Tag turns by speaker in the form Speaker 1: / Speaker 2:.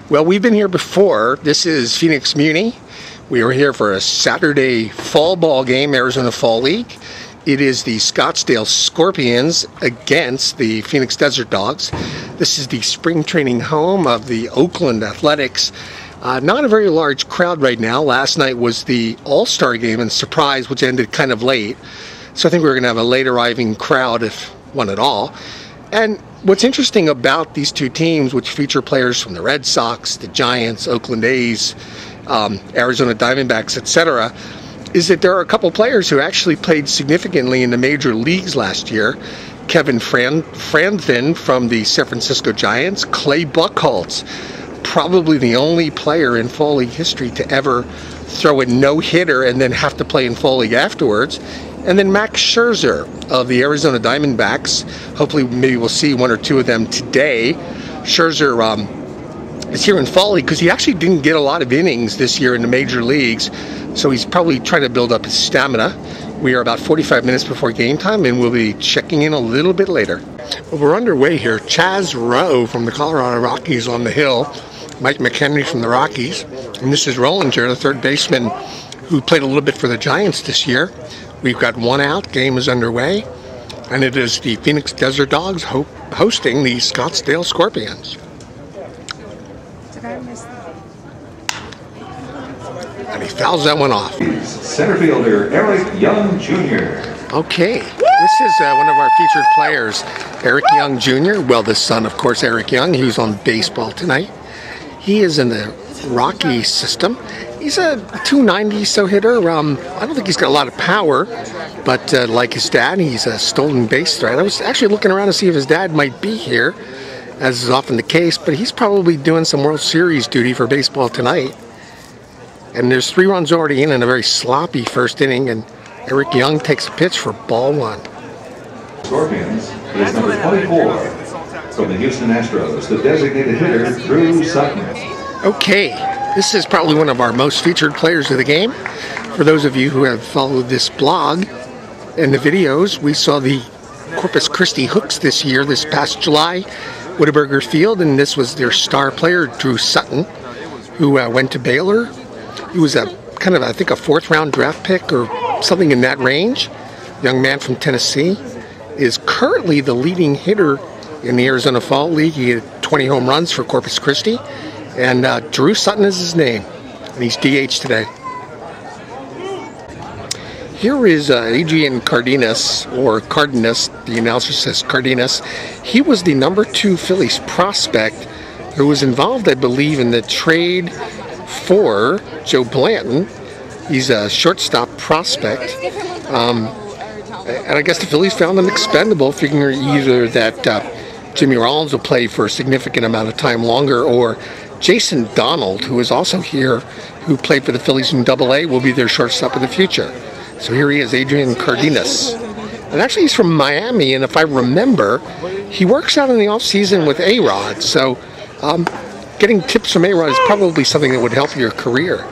Speaker 1: Well, we've been here before. This is Phoenix Muni. We are here for a Saturday fall ball game, Arizona Fall League. It is the Scottsdale Scorpions against the Phoenix Desert Dogs. This is the spring training home of the Oakland Athletics. Not a very large crowd right now. Last night was the All-Star game and Surprise, which ended kind of late. So I think we're going to have a late arriving crowd, if one at all. And what's interesting about these two teams, which feature players from the Red Sox, the Giants, Oakland A's, Arizona Diamondbacks, etc., is that there are a couple players who actually played significantly in the major leagues last year. Kevin Franthin from the San Francisco Giants, Clay Buchholz, probably the only player in Fall League history to ever throw a no-hitter and then have to play in Fall League afterwards. And then Max Scherzer of the Arizona Diamondbacks. Hopefully, maybe we'll see one or two of them today. Scherzer is here in Fall League because he actually didn't get a lot of innings this year in the major leagues. So he's probably trying to build up his stamina. We are about 45 minutes before game time, and we'll be checking in a little bit later. Well, we're underway here. Chaz Rowe from the Colorado Rockies on the hill. Mike McHenry from the Rockies. And this is Rollinger, the third baseman, who played a little bit for the Giants this year. We've got one out, game is underway, and it is the Phoenix Desert Dogs hosting the Scottsdale Scorpions. And he fouls that one off.
Speaker 2: Center fielder Eric Young Jr.
Speaker 1: Okay, this is one of our featured players, Eric Young Jr. Well, the son, of course, Eric Young. He was on baseball tonight. He is in the Rockies system. He's a 290 hitter. I don't think he's got a lot of power, but like his dad, he's a stolen base threat. I was actually looking around to see if his dad might be here, as is often the case, but he's probably doing some World Series duty for baseball tonight. And there's 3 runs already in a very sloppy first inning, and Eric Young takes a pitch for ball 1.
Speaker 2: Scorpions is number 24 from the Houston Astros, the designated hitter, Drew Sutton.
Speaker 1: Okay, this is probably one of our most featured players of the game. For those of you who have followed this blog and the videos, we saw the Corpus Christi Hooks this year, this past July, Whataburger Field, and this was their star player, Drew Sutton, who went to Baylor. He was a kind of, I think, a 4th round draft pick or something in that range. Young man from Tennessee, is currently the leading hitter in the Arizona Fall League. He had 20 home runs for Corpus Christi. And Drew Sutton is his name, and he's DH today. Here is Adrian Cardenas, or Cardenas, the announcer says Cardenas. He was the number 2 Phillies prospect who was involved, I believe, in the trade for Joe Blanton. He's a shortstop prospect. And I guess the Phillies found him expendable, figuring either that Jimmy Rollins will play for a significant amount of time longer, or Jason Donald, who is also here, who played for the Phillies in AA, will be their shortstop in the future. So here he is, Adrian Cardenas. And actually he's from Miami, and if I remember, he works out in the off-season with A-Rod. So getting tips from A-Rod is probably something that would help your career.